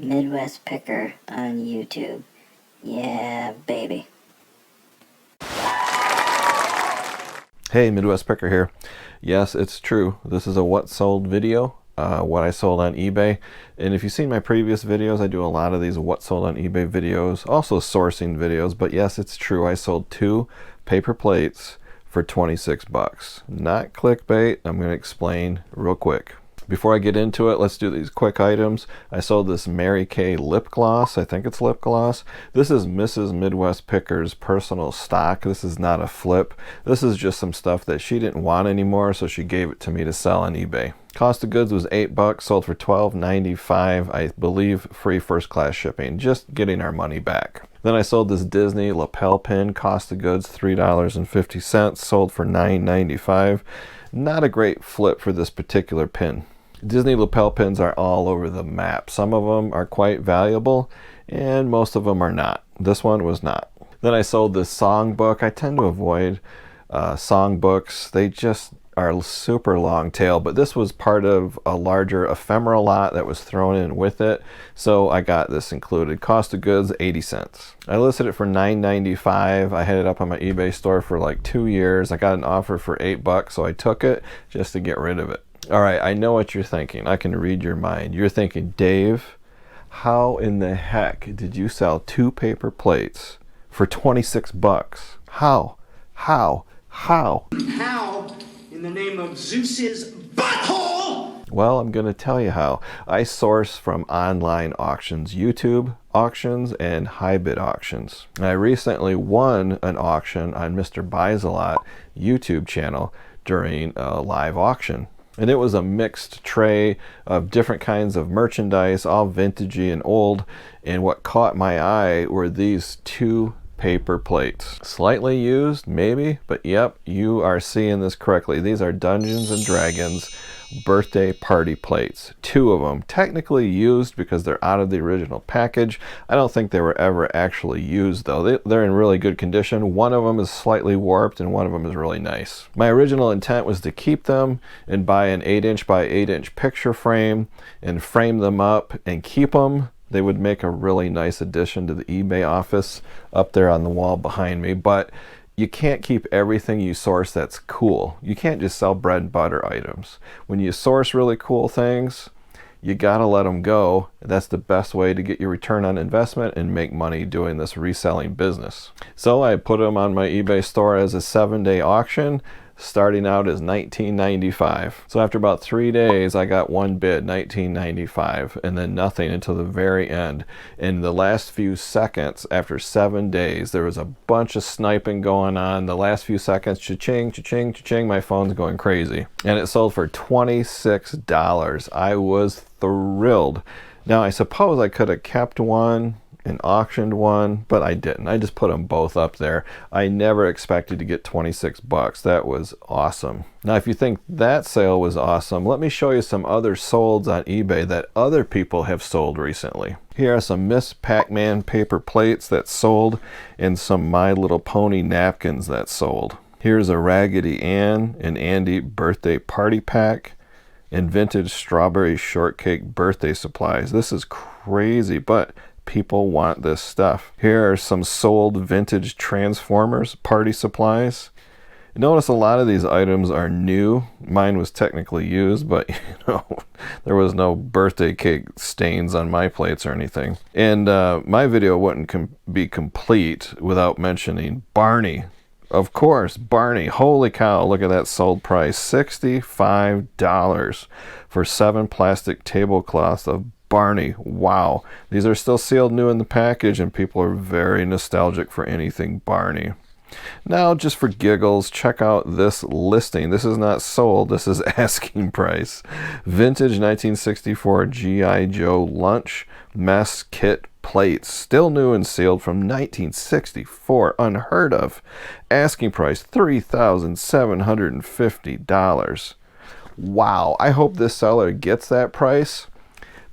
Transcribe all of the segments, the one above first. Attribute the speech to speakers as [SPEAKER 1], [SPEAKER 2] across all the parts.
[SPEAKER 1] Midwest Picker on YouTube. Yeah, baby.
[SPEAKER 2] Hey, Midwest Picker here. Yes, it's true. This is a what sold video, what I sold on eBay. And if you've seen my previous videos, I do a lot of these what sold on eBay videos, also sourcing videos. But yes, it's true. I sold 2 paper plates for 26 bucks. Not clickbait. I'm going to explain real quick. Before I get into it, let's do these quick items. I sold this Mary Kay lip gloss. I think it's lip gloss. This is Mrs. Midwest Picker's personal stock. This is not a flip. This is just some stuff that she didn't want anymore, so she gave it to me to sell on eBay. Cost of goods was $8, sold for $12.95. I believe free first class shipping, just getting our money back. Then I sold this Disney lapel pin. Cost of goods $3.50, sold for $9.95. Not a great flip for this particular pin. Disney lapel pins are all over the map. Some of them are quite valuable and most of them are not. This one was not. Then I sold this songbook. I tend to avoid songbooks. They just are super long tail, but this was part of a larger ephemera lot that was thrown in with it, so I got this included. Cost of goods 80 cents. I listed it for $9.95. I had it up on my eBay store for like 2 years. I got an offer for $8, so I took it just to get rid of it. All right, I know what you're thinking. I can read your mind. You're thinking, Dave, how in the heck did you sell 2 paper plates for 26 bucks? How
[SPEAKER 3] in the name of Zeus's butthole?
[SPEAKER 2] Well, I'm going to tell you how. I source from online auctions, YouTube auctions, and high bid auctions. I recently won an auction on Mr. Buys a Lot YouTube channel during a live auction. And it was a mixed tray of different kinds of merchandise, all vintagey and old. And what caught my eye were these 2 paper plates. Slightly used, maybe, but yep, you are seeing this correctly. These are Dungeons and Dragons birthday party plates. 2 of them. Technically used because they're out of the original package. I don't think they were ever actually used though. They're in really good condition. One of them is slightly warped and one of them is really nice. My original intent was to keep them and buy an 8" by 8" picture frame and frame them up and keep them. They would make a really nice addition to the eBay office up there on the wall behind me, but you can't keep everything you source that's cool. You can't just sell bread and butter items. When you source really cool things, you gotta let them go. That's the best way to get your return on investment and make money doing this reselling business. So I put them on my eBay store as a 7-day auction, starting out as $19.95. So after about 3 days, I got one bid, $19.95, and then nothing until the very end. In the last few seconds, after 7 days, there was a bunch of sniping going on. The last few seconds, cha-ching, cha-ching, cha-ching, my phone's going crazy. And it sold for $26. I was thrilled. Now, I suppose I could have kept one and auctioned one, but I didn't. I just put them both up there. I never expected to get 26 bucks. That was awesome. Now, if you think that sale was awesome, let me show you some other solds on eBay that other people have sold recently. Here are some Miss Pac-Man paper plates that sold and some My Little Pony napkins that sold. Here's a Raggedy Ann and Andy birthday party pack and vintage strawberry shortcake birthday supplies. This is crazy, but people want this stuff. Here are some sold vintage Transformers party supplies. Notice a lot of these items are new. Mine was technically used, but you know, there was no birthday cake stains on my plates or anything. And my video wouldn't be complete without mentioning Barney. Of course, Barney. Holy cow, look at that sold price. $65 for 7 plastic tablecloths of Barney. Wow. These are still sealed new in the package and people are very nostalgic for anything Barney. Now, just for giggles, check out this listing. This is not sold, this is asking price. Vintage 1964 G.I. Joe lunch mess kit plates, still new and sealed from 1964. Unheard of. Asking price $3,750. Wow. I hope this seller gets that price,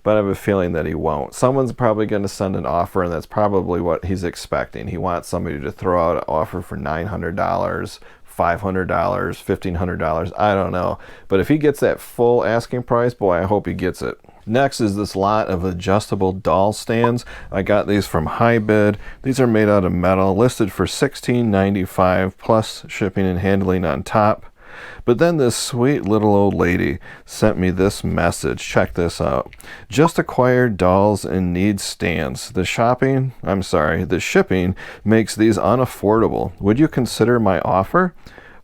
[SPEAKER 2] but I have a feeling that he won't. Someone's probably going to send an offer, and that's probably what he's expecting. He wants somebody to throw out an offer for $900, $500, $1,500, I don't know. But if he gets that full asking price, boy, I hope he gets it. Next is this lot of adjustable doll stands. I got these from HiBid. These are made out of metal, listed for $16.95 plus shipping and handling on top. But then this sweet little old lady sent me this message. Check this out. Just acquired dolls and need stands. The shipping makes these unaffordable. Would you consider my offer?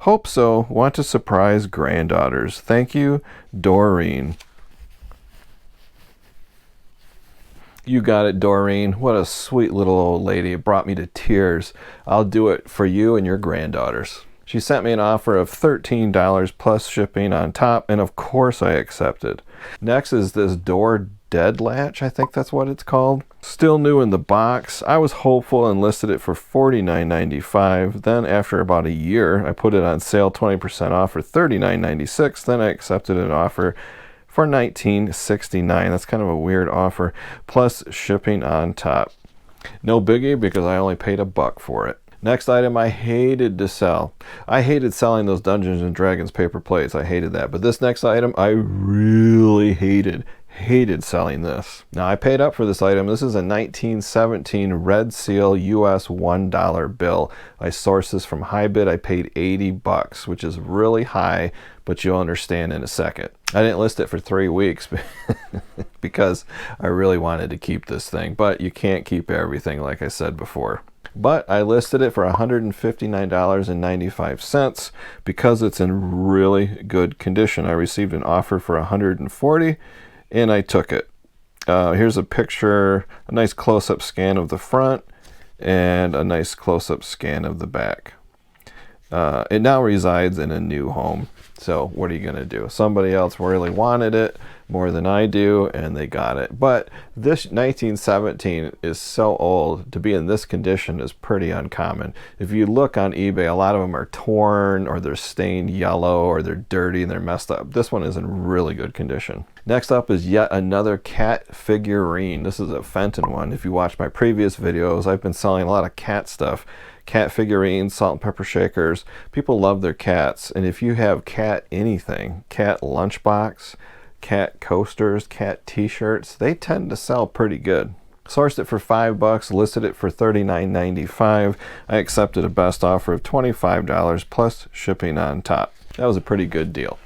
[SPEAKER 2] Hope so. Want to surprise granddaughters. Thank you, Doreen. You got it, Doreen. What a sweet little old lady. It brought me to tears. I'll do it for you and your granddaughters. She sent me an offer of $13 plus shipping on top, and of course I accepted. Next is this door dead latch, I think that's what it's called. Still new in the box. I was hopeful and listed it for $49.95. Then after about a year, I put it on sale 20% off for $39.96. Then I accepted an offer for $19.69. That's kind of a weird offer, plus shipping on top. No biggie because I only paid $1 for it. Next item I hated to sell. I hated selling those Dungeons and Dragons paper plates. I hated that. But this next item I really hated selling this. Now I paid up for this item. This is a 1917 Red Seal US $1 bill. I sourced this from HiBid. I paid $80, which is really high, but you'll understand in a second. I didn't list it for 3 weeks because I really wanted to keep this thing, but you can't keep everything like I said before. But I listed it for $159.95 because it's in really good condition. I received an offer for $140 and I took it. Here's a picture, a nice close-up scan of the front and a nice close-up scan of the back. It now resides in a new home. So what are you going to do? Somebody else really wanted it more than I do, and they got it. But this 1917 is so old. To be in this condition is pretty uncommon. If you look on eBay, a lot of them are torn, or they're stained yellow, or they're dirty and they're messed up. This one is in really good condition. Next up is yet another cat figurine. This is a Fenton one. If you watch my previous videos, I've been selling a lot of cat stuff. Cat figurines, salt and pepper shakers. People love their cats. And if you have cat anything, cat lunchbox, cat coasters, cat t-shirts, they tend to sell pretty good. Sourced it for $5, listed it for $39.95. I accepted a best offer of $25 plus shipping on top. That was a pretty good deal.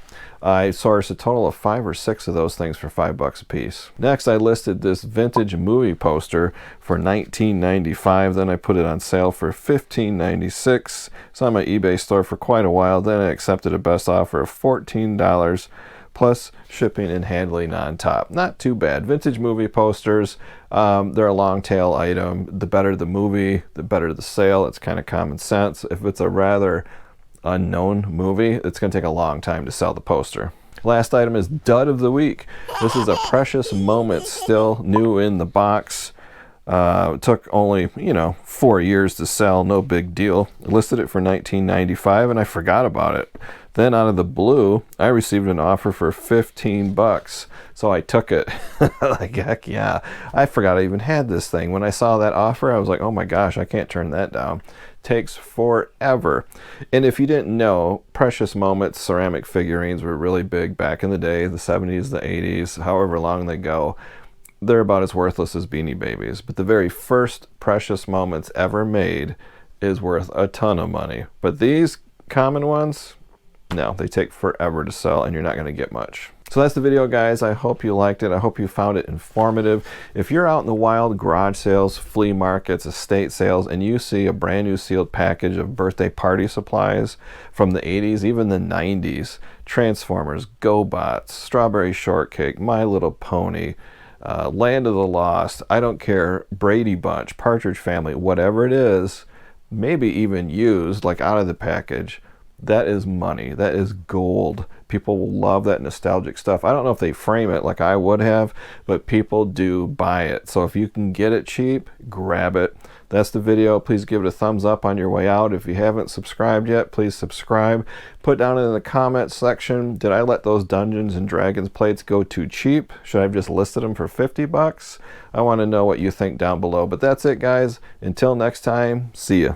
[SPEAKER 2] I sourced a total of 5 or 6 of those things for $5 a piece. Next, I listed this vintage movie poster for $19.95. Then I put it on sale for $15.96. It's on my eBay store for quite a while. Then I accepted a best offer of $14 plus shipping and handling on top. Not too bad. Vintage movie posters, they're a long tail item. The better the movie, the better the sale. It's kind of common sense. If it's a rather unknown movie, it's going to take a long time to sell the poster. Last item is dud of the week. This is a Precious Moment, still new in the box. It took only 4 years to sell, no big deal. I listed it for $19.95 and I forgot about it. Then out of the blue, I received an offer for $15, so I took it. Like, heck yeah. I forgot I even had this thing. When I saw that offer, I was like, oh my gosh, I can't turn that down. Takes forever. And if you didn't know, Precious Moments ceramic figurines were really big back in the day, the 70s, the 80s, however long they go. They're about as worthless as Beanie Babies. But the very first Precious Moments ever made is worth a ton of money. But these common ones, no, they take forever to sell and you're not going to get much. So that's the video, guys. I hope you liked it. I hope you found it informative. If you're out in the wild, garage sales, flea markets, estate sales, and you see a brand new sealed package of birthday party supplies from the 80s, even the 90s, Transformers, GoBots, Strawberry Shortcake, My Little Pony, Land of the Lost, I don't care, Brady Bunch, Partridge Family, whatever it is, maybe even used, like out of the package, that is money. That is gold. People will love that nostalgic stuff. I don't know if they frame it like I would have, but people do buy it. So if you can get it cheap, grab it. That's the video. Please give it a thumbs up on your way out. If you haven't subscribed yet, please subscribe. Put down in the comment section, did I let those Dungeons and Dragons plates go too cheap? Should I have just listed them for $50? I want to know what you think down below. But that's it, guys. Until next time, see ya.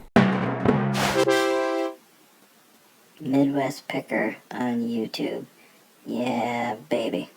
[SPEAKER 1] Midwest Picker on YouTube. Yeah, baby.